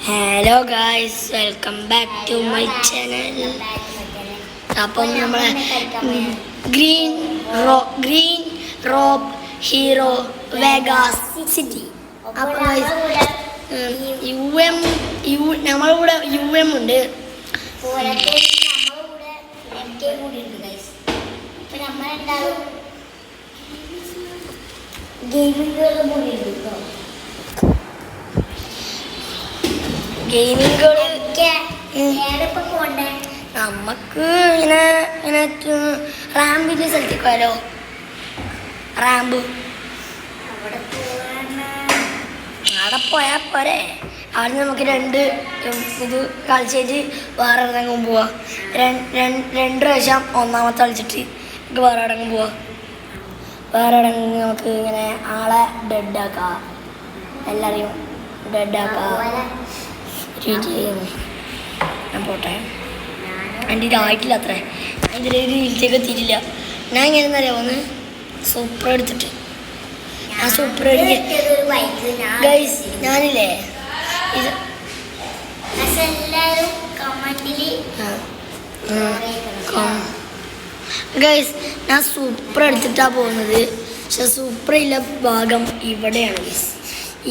Hello guys, welcome back to my channel. അപ്പം നമ്മളെ green rope hero Vegas city. അപ്പം നമ്മളെ കൂടെ UM ഉണ്ട്. നമുക്ക് ഇങ്ങനെ റാമ്പിന്റെ സ്ഥലത്തേക്ക് പോയാലോ? റാമ്പ് അവിടെ പോയാൽ പോരെ. അവിടെ നമുക്ക് രണ്ട് ഇത് കളിച്ചിട്ട് വേറെ എവിടെയെങ്കിലും പോവാം. രണ്ട് പ്രാവശ്യം ഒന്നാമത്തെ കളിച്ചിട്ട് വേറെ എവിടെയെങ്കിലും പോവാം. വേറെ എവിടെയെങ്കിലും നമുക്ക് ഇങ്ങനെ ആളെ ഡെഡാക്കാം, എല്ലാവരെയും ഡെഡാക്കാം. ഞാൻ പോട്ടെ, എൻ്റെ ഇതായിട്ടില്ല അത്രേ. അതിൻ്റെ രീതിയിലേക്ക് എത്തിയിട്ടില്ല. ഞാൻ ഇങ്ങനെ അറിയാമോ, ഒന്ന് സൂപ്പർ എടുത്തിട്ട് ഞാൻ സൂപ്പർ ഗൈസ്. ഞാനില്ലേ ഇത് ഗൈസ്, ഞാൻ സൂപ്പർ എടുത്തിട്ടാണ് പോകുന്നത്. പക്ഷെ സൂപ്പർ ഇല്ല ഭാഗം ഇവിടെയാണ് ഗൈസ്.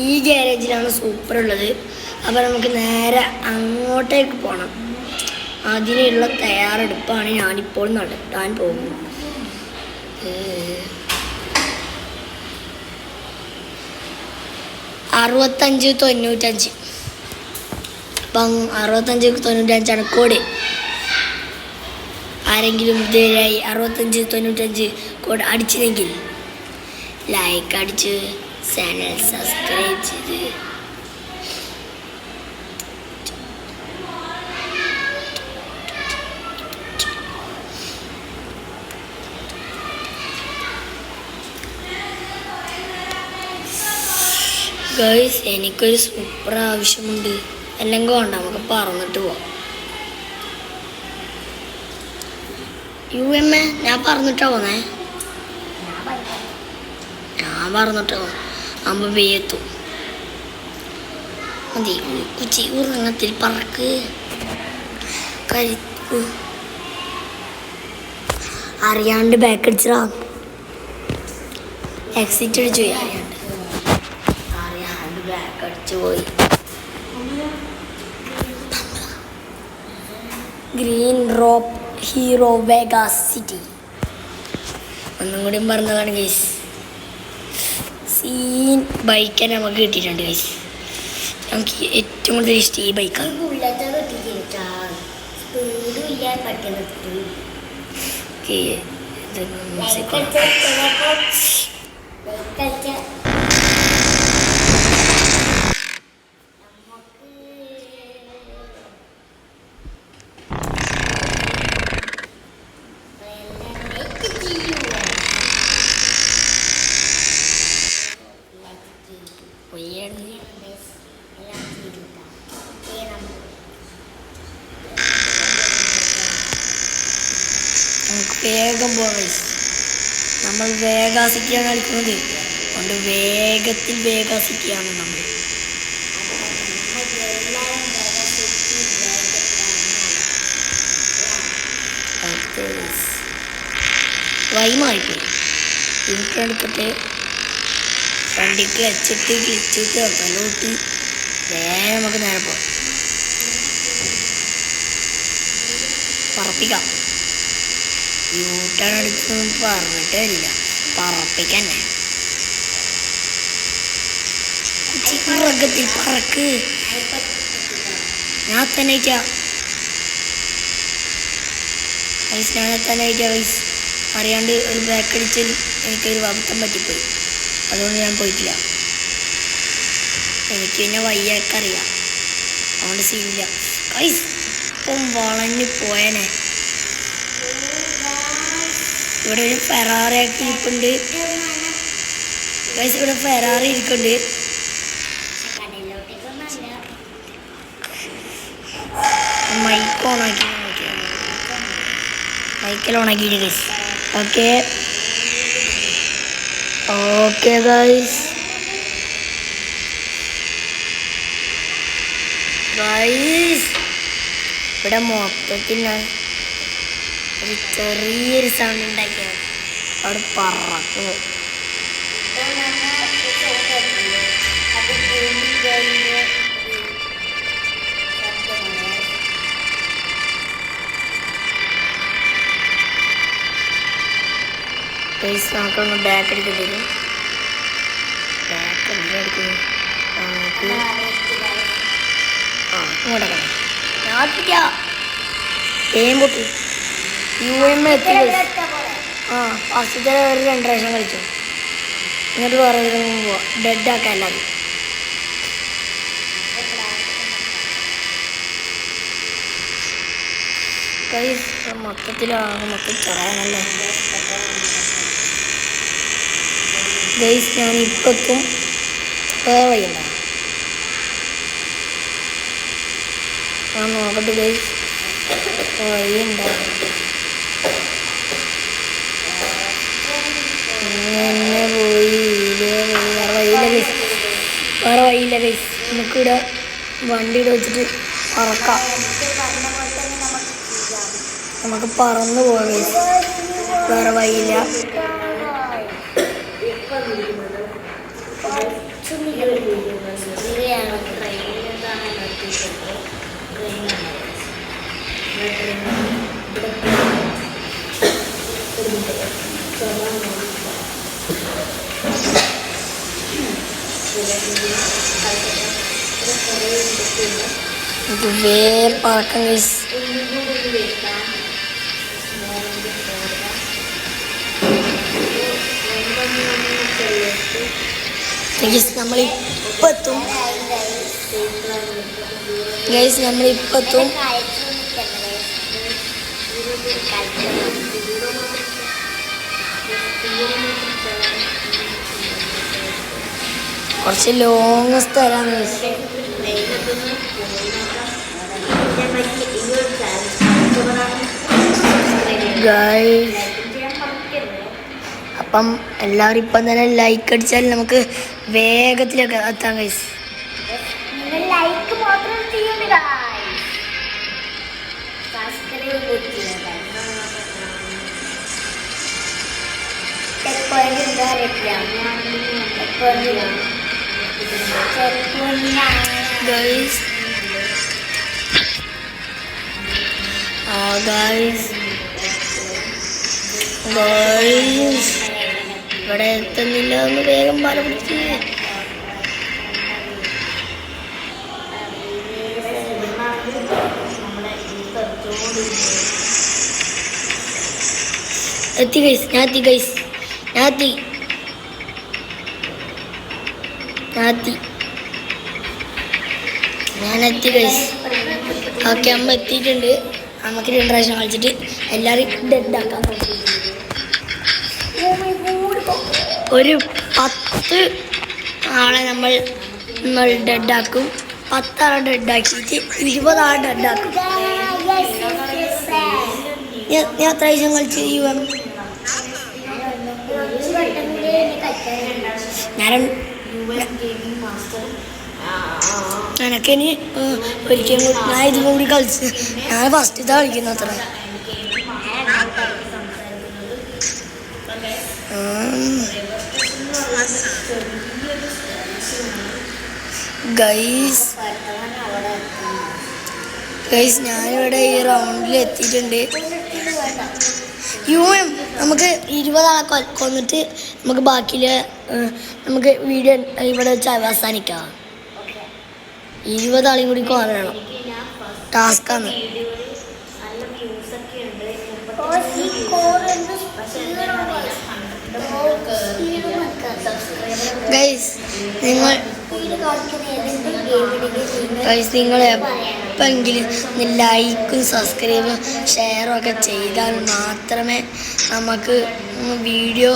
ഈ ഗ്യാരേജിലാണ് സൂപ്പർ ഉള്ളത്. അപ്പോൾ നമുക്ക് നേരെ അങ്ങോട്ടേക്ക് പോകണം. അതിനുള്ള തയ്യാറെടുപ്പാണ് ഞാനിപ്പോൾ നടത്താൻ പോകുന്നത്. 6595. അപ്പം 6595 കോഡ്. ആരെങ്കിലും ഇതുവരെയായി 6595 കോഡ് അടിച്ചില്ലെങ്കിൽ ലൈക്ക് അടിച്ച് ചാനൽ സബ്സ്ക്രൈബ് ചെയ്ത് ഗൈസ്, എനിക്കൊരു സൂപ്പർ ആവശ്യമുണ്ട്. അല്ലെങ്കിൽ വേണ്ട, നമുക്ക് പറന്നിട്ട് പോവാം. UM ഞാൻ പറഞ്ഞിട്ടാ പോന്നേ. ഞാൻ പറഞ്ഞിട്ടോ അമ്പ വേത്തും മതി. കുച്ചി ഉറങ്ങത്തിൽ പറക്ക് കഴിക്കൂ. അറിയാണ്ട് ബാക്ക് അടിച്ചാ എക്സിറ്റ് അടിച്ചു പോയി. അറിയാണ്ട് ബാക്ക് അടിച്ചു പോയി. Green rope hero Vegas city. ഒന്നും കൂടി പറഞ്ഞതാണ് ഗൈസ്. സീൻ ബൈക്ക് നമുക്ക് കിട്ടിയിട്ടുണ്ട് ഗൈസ്. നമുക്ക് ഏറ്റവും കൂടുതൽ ഇഷ്ടം ഈ ബൈക്കാണ്. നമുക്ക് വേഗം പോകാം. നമ്മൾ വേഗാസിറ്റിയാണ് കളിക്കുന്നത്. അതുകൊണ്ട് വേഗാസിറ്റിയാണ് നമ്മൾ. വൈമായിപ്പോയി. എനിക്കെടുത്തിട്ട് വണ്ടിക്ക് വെച്ചിട്ട് ഗ്ലിച്ചിട്ട് തലോട്ട് വേഗം നമുക്ക് നേരെ പോകാം. പറപ്പിക്കാം. യൂട്ടേൺ അടിച്ചൊന്നും പറഞ്ഞിട്ടേ ഇല്ല, പറപ്പിക്കന്നെ. മൃഗത്തിൽ പറക്ക്. ഞാൻ തന്നെ അറിയാണ്ട് ഒരു ബാക്ക് അടിച്ച് എനിക്കൊരു അബദ്ധം പറ്റിപ്പോയി. അതുകൊണ്ട് ഞാൻ പോയിട്ടില്ല. എനിക്ക് പിന്നെ വയ്യൊക്കെ അറിയാം, അതുകൊണ്ട് സീനില്ല. ഇപ്പം വളഞ്ഞു പോയനെ. ഇവിടെ ഒരു ഫെറാറി ഒക്കെ ഇരിപ്പുണ്ട് ഗൈസ്. ഇവിടെ ഫെറാറി ഇരിക്കുന്നുണ്ട്. മൈക്ക് ഓണാക്കി മൈക്കെല്ലാം ഓണാക്കിയിട്ട് ഗൈസ്. ഓക്കെ ഗൈസ്, ഗൈസ് ഇവിടെ മൊത്തത്തിൽ ഒരു ചെറിയൊരു സൗണ്ട് ഉണ്ടാക്കിയാണ് അവിടെ പറക്കുന്നു. ഗൈസ് നമുക്കൊന്ന് ബാക്ക് അടിക്കേണ്ടി വരും. ബാക്ക് അടിക്കുന്നു. ഇങ്ങോട്ടൊക്കെ പൊട്ടി UM എത്തി. ഫസ്റ്റത്തെ ഒരു 2 പ്രാവശ്യം കളിച്ചു. എന്നിട്ട് വേറെ പോവാ ഡെഡ് ആക്കാൻ എല്ലാവരും. മൊത്തത്തിലാകെ മൊത്തം ചെറിയാണല്ലേ ഗൈസ്. ഞാൻ ഇപ്പം വേറെ വയ്യുണ്ടാവും. ഞാൻ നോക്കട്ടെ ഗൈസ് വഴിയുണ്ടാവും. വേറെ വഴിയില്ല ഗൈസ്. നമുക്കിവിടെ വണ്ടിയുടെ വെച്ചിട്ട് പറക്കാം. നമുക്ക് പറന്ന് പോകാം ഗൈസ്. വേറെ വഴിയില്ല. വേറെ പറക്കാം ഗൈസ്. നമ്മളിപ്പം എത്തും ഗൈസ്. നമ്മളിപ്പം എത്തും. കുറച്ച് ലോങ് സ്ഥലമാണ് ഗൈസ്. അപ്പം എല്ലാവരും ഇപ്പം തന്നെ ലൈക്ക് അടിച്ചാൽ നമുക്ക് വേഗത്തിലൊക്കെ എത്താം ഗൈസ്. ഗൈസ് ഇവിടെ എത്തുന്നില്ല. ഒന്ന് വേഗം പാല പിടിച്ച്. എത്തി ഗൈസ്. ഞാൻ എത്തി ഗൈസ്. ഓക്കെ അമ്മ എത്തിയിട്ടുണ്ട്. നമുക്ക് 2 പ്രാവശ്യം കളിച്ചിട്ട് എല്ലാവരും ഡെഡാക്കാൻ ഒരു 10 ആളെ നമ്മൾ ഡെഡാക്കും. 10 ആളെ ഡെഡാക്കിയിട്ട് 20 ആളെ ഡെഡാക്കും. ഞാൻ എത്ര പ്രാവശ്യം കളിച്ച് UM എനിക്കിനി ഒരിക്കലും ഞാൻ ഇതും കൂടി കളിച്ച് ഞാൻ ഫസ്റ്റ് കളിക്കുന്നു അത്ര. ഗൈസ് ഞാനിവിടെ ഈ റൗണ്ടിൽ എത്തിയിട്ടുണ്ട്. UM നമുക്ക് 20 ആളെ കൊന്നിട്ട് നമുക്ക് ബാക്കിയിൽ നമുക്ക് വീഡിയോ ഇവിടെ വെച്ച് അവസാനിക്കാം. 20 ആളെയും കൂടി കൊല്ലണം. ടാസ്ക്കാണ്. ഗൈസ് നിങ്ങൾ എപ്പോഴെങ്കിലും ലൈക്കും സബ്സ്ക്രൈബും ഷെയറും ഒക്കെ ചെയ്താൽ മാത്രമേ നമുക്ക് വീഡിയോ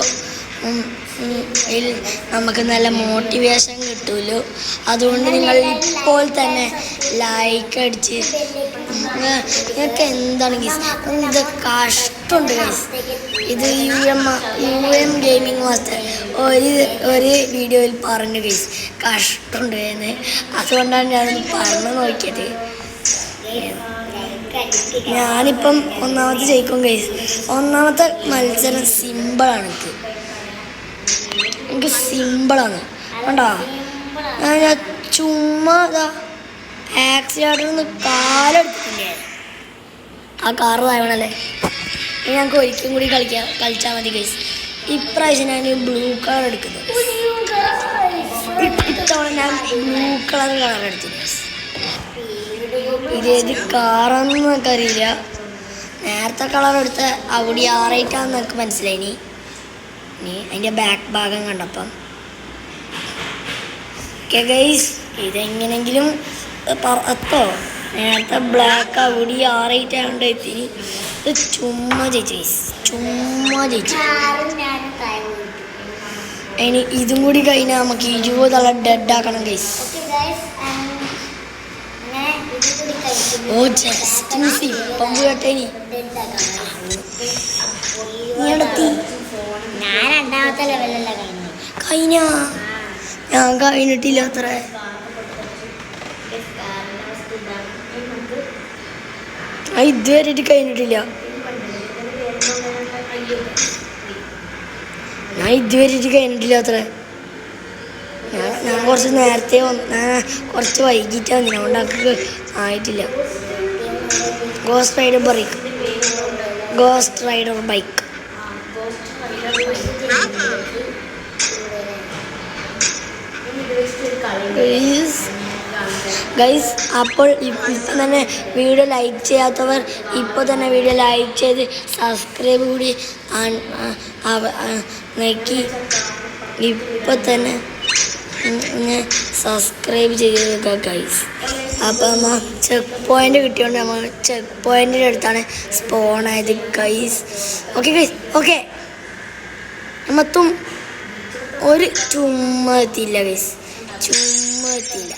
നമുക്ക് നല്ല മോട്ടിവേഷൻ കിട്ടും. കിട്ടുമല്ലോ. അതുകൊണ്ട് നിങ്ങൾ ഇപ്പോൾ തന്നെ ലൈക്ക് അടിച്ച് നിങ്ങൾക്ക് എന്താണ് ഗൈസ് ഇത് കഷ്ടമുണ്ട് ഗൈസ്. ഇത് യു എം ഗെയിമിംഗ് മാസ്റ്റർ ഒരു വീഡിയോയിൽ പറഞ്ഞു ഗൈസ് കഷ്ടമുണ്ട് എന്ന്. അതുകൊണ്ടാണ് ഞാനത് പറഞ്ഞു നോക്കിയത്. ഞാനിപ്പം ഒന്നാമത്തെ ജയിക്കും ഗൈസ്. ഒന്നാമത്തെ മത്സരം സിമ്പിളാണ്. എനിക്ക് സിമ്പിളാണ് കണ്ടോ. ഞാൻ ചുമ്മാ ആക്സിഡന്റിൽ നിന്ന് കാലെടുത്തിട്ടില്ലേ, ആ കാറ് താഴണല്ലേ. ഞങ്ങൾക്ക് ഒരിക്കലും കൂടി കളിച്ചാൽ മതി ഗൈസ്. ഇപ്രാവശ്യം ഞാൻ ബ്ലൂ കളർ എടുക്കുന്നത്. ഇത്തവണ ഞാൻ ബ്ലൂ കളർ എടുത്തു ഗൈസ്. ഇതേത് കാറാണെന്ന് നമുക്ക് അറിയില്ല. നേരത്തെ കളർ എടുത്ത അവിടെ ആറായിട്ടാന്ന് നമുക്ക് മനസ്സിലായി. ഇനി അതിൻ്റെ ബാക്ക് ഭാഗം കണ്ടപ്പം ഓക്കെ ഗൈസ്, ഇതെങ്ങനെങ്കിലും പറത്തോ. നേരത്തെ ബ്ലാക്ക് അവിടെ ആറായിട്ടാണ്ട് എത്തി. ഇത് ചുമ്മാ ജയിച്ചു ഗൈസ്, ചുമ്മാ ജയിച്ചു. അതിന് ഇതും കൂടി കഴിഞ്ഞാൽ നമുക്ക് 20 ആളെ ഡെഡാക്കണം ഗൈസ്. ഓ ജസ്റ്റ് മിസ്. ഇപ്പം കേട്ടെ നീ എടുത്തി. ഞാൻ രണ്ടാമത്തെ ലെവലല്ല കഴിഞ്ഞ ഞാൻ കഴിഞ്ഞിട്ടില്ല അത്ര. ഇതുവരെ കഴിഞ്ഞിട്ടില്ല. ഞാൻ ഇതുവരെ കഴിഞ്ഞിട്ടില്ല അത്ര. ഞാൻ കുറച്ച് നേരത്തെ കുറച്ച് വൈകിട്ട് വന്നില്ല, അതുകൊണ്ട് എനിക്ക് ആയിട്ടില്ല. Ghost rider bike guys. അപ്പോൾ ഇപ്പം തന്നെ വീഡിയോ ലൈക്ക് ചെയ്യാത്തവർ ഇപ്പോൾ തന്നെ വീഡിയോ ലൈക്ക് ചെയ്ത് സബ്സ്ക്രൈബ് കൂടി നോക്കി ഇപ്പോൾ തന്നെ സബ്സ്ക്രൈബ് ചെയ്യുക ഗൈസ്. അപ്പോൾ നമ്മൾ ചെക്ക് പോയിൻ്റ് കിട്ടിയോണ്ട് നമ്മൾ ചെക്ക് പോയിൻറ്റിൻ്റെ അടുത്താണ് സ്പോൺ ആയത് ഗൈസ്. ഓക്കെ ഗൈസ്, ഓക്കെ മൊത്തം ഒരു ചുമ്മാ എത്തിയില്ല ഗൈസ്, ചുമ്മാ എത്തിയില്ല.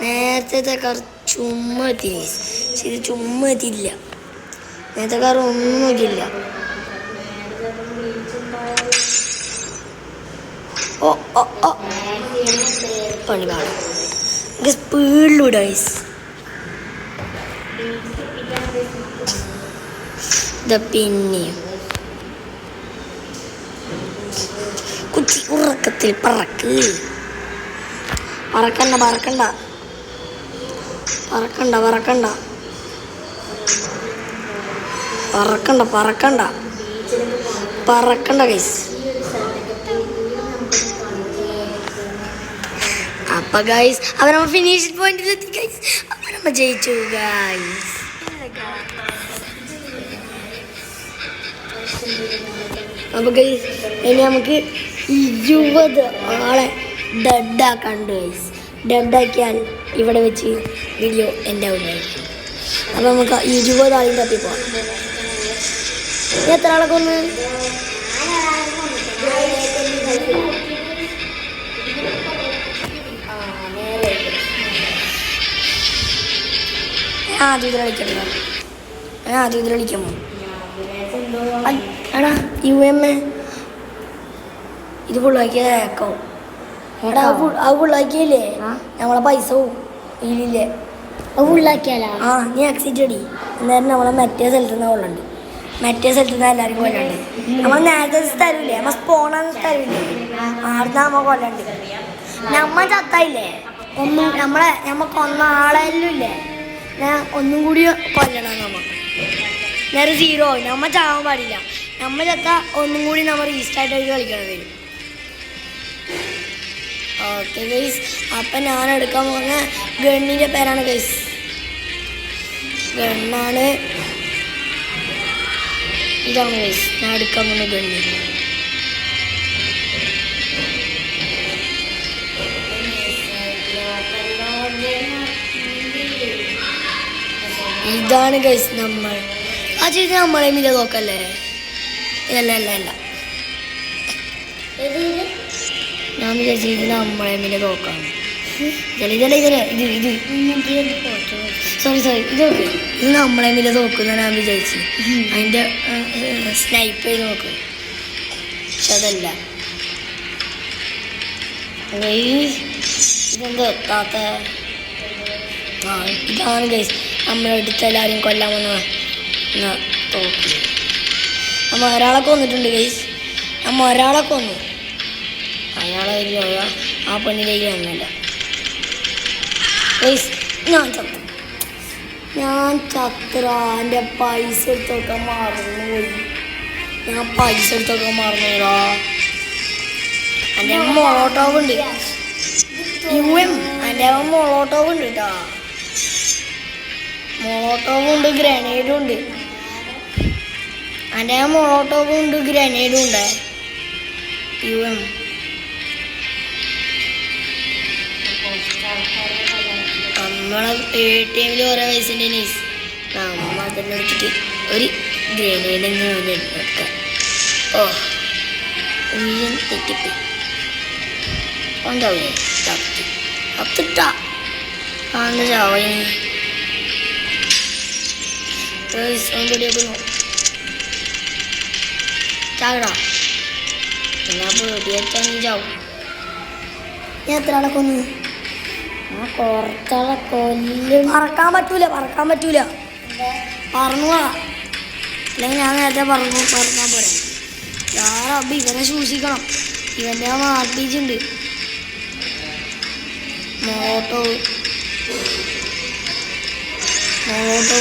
നേരത്തെ കാർ ചുമ്മാ എത്തി ഗൈസ്, ഇത് ചുമ്മാ എത്തിയില്ല. നേരത്തെ കാർ ഒന്നും നോക്കിയില്ല. ഓ ഓ ഓ പണി കാണും സ്പീഡിലൂടെ ഗൈസ്. പിന്നെയും കുച്ചി ഉറക്കത്തിൽ പറക്കണ്ട പറക്കണ്ട പറക്കണ്ട പറക്കണ്ട പറക്കണ്ട പറക്കണ്ട പറക്കണ്ട ഗൈസ്. അപ്പൊ ഗൈസ് അവ നമ്മ ഫിനിഷ് പോയിന്റിലെത്തി ഗൈസ്. അപ്പൊ നമ്മ ജയിച്ചു ഗൈസ്. അപ്പൊ ഗൈസ് ഇനി നമുക്ക് 20 ആളെ ഡെഡാക്കാണ്ട് ഗൈസ്. ഡെഡാക്കിയാൽ ഇവിടെ വെച്ച് വീഡിയോ എൻ്റെ ഉണ്ടായിരിക്കും. അപ്പൊ നമുക്ക് 20 ആളും തപ്പിപ്പോവാം. എത്ര ആളൊക്കെ ഒന്ന് ആദ്യം ഇതിൽ കളിക്കട്ടോ. ആദ്യം ഇതിൽ കളിക്കാമോ എടാ UM ഇത് ഫുള്ളാക്കിയതോ. എടാ അത് ഫുള്ളാക്കിയല്ലേ നമ്മളെ പൈസ പോവും ഇല്ലേ. അത് ഫുള്ളാക്കിയാലോ? നീ എക്സിറ്റ് അടി. എന്നാലും നമ്മളെ മറ്റേ സ്ഥലത്ത് നിന്ന് കൊള്ളുണ്ട്. മറ്റേ സ്ഥലത്ത് നിന്ന് എല്ലാവർക്കും കൊല്ലുണ്ട്. നമ്മൾ നേരത്തെ തരൂലേ, നമ്മൾ സ്പോണാന്ന് തരൂലേ, ആടുന്ന നമ്മ കൊല്ലുണ്ട്. നമ്മ ചത്തായില്ലേ ഒന്നും നമ്മക്ക് ഒന്നാളെല്ലാം ഇല്ലേ. ഞാൻ ഒന്നും കൂടി കൊല്ലണം. നേരെ 0 ആവും. നമ്മ ചാവാൻ പാടില്ല. നമ്മ ചത്ത ഒന്നും കൂടി നമ്മൾ റീസ്റ്റാർട്ടായിട്ട് കളിക്കണം വരും. ഓക്കെ ഗൈസ്, അപ്പം ഞാൻ എടുക്കാൻ പോകുന്ന ഗണ്ണിൻ്റെ പേരാണ് ഗൈസ്. ഗണ്ണാണ് ഇതാണ് ഗൈസ് ഞാൻ എടുക്കാൻ പോകുന്ന ഗണ്ണി. ഇതാണ് ഗൈസ് നമ്മൾ. ആ ചെയ്ത് നമ്മളെ മില നോക്കല്ലേ. അല്ല ഞാൻ വിചാരിച്ചത് നമ്മളെ മില നോക്കാം. സോറി ഇത് നോക്ക്. ഇത് നമ്മളെ മില നോക്കുന്ന ഞാൻ വിചാരിച്ചു. അതിൻ്റെ സ്നൈപ്പ് ചെയ്ത് നോക്ക്. പക്ഷെ അതല്ല. ഇതെന്താ എത്താത്ത? ആ ഇതാണ് ഗൈസ് നമ്മളെടുത്ത് എല്ലാവരും കൊല്ലാൻ വന്ന തോക്ക്. നമ്മ ഒരാളെ കൊന്നിട്ടുണ്ട് ഗൈസ്. നമ്മ ഒരാളെ കൊന്നു. അയാളെ ആ പെണ്ണിലേക്ക് വന്നില്ല ഗൈസ്. ഞാൻ ചത്ര എൻ്റെ പൈസ എടുത്തൊക്കെ മറന്നുപോയി. ഞാൻ പൈസ എടുത്തൊക്കെ മറന്നുപോയിടാ. എൻ്റെ മോളോട്ടോവ് ഉണ്ട്. എൻ്റെ മോളോട്ടോവ് ഉണ്ട് കേട്ടോ. മോളോട്ടോവും ഉണ്ട്, ഗ്രനേഡും ഉണ്ട്. എൻ്റെ മോളോട്ടോവും ഉണ്ട്, ഗ്രനേഡും ഉണ്ട്. നമ്മളെ ATM ഓരോ വയസ്സിൻ്റെ നീസ് നമ്മ അതിനെ എടുത്തിട്ട് ഒരു ഗ്രനേഡ് എങ്ങനെ എടുക്കാം. ഓ ഉയരം തെറ്റിപ്പോയി. ഉണ്ടാവില്ലേ അത്തിട്ടാ ആണ്ട് ചാവണി ചാകടാ. ഞാൻ പേടിയാച്ചാ നീ ചാവും. ഞാൻ എത്ര ആളെ കൊന്നു? കുറച്ചാളെ കൊല്ലും. പറക്കാൻ പറ്റൂല പറഞ്ഞു പോവാ. അല്ലെങ്കിൽ ഞാൻ നേരത്തെ പറഞ്ഞാൽ പോരാ. യാറബ് ഇവനെ സൂക്ഷിക്കണം. ഇവൻ്റെ ആ മാർപ്പിച്ചുണ്ട്. മോട്ടോ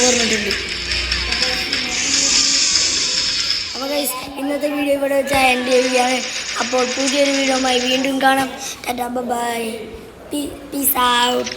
പറഞ്ഞിട്ടുണ്ട്. അപ്പോൾ ഗൈസ് ഇന്നത്തെ വീഡിയോ ഇവിടെ വെച്ചാൽ എൻ്റെ വീഡിയോയാണ്. അപ്പോൾ പുതിയൊരു വീഡിയോയുമായി വീണ്ടും കാണാം. Tata bye. Peace out.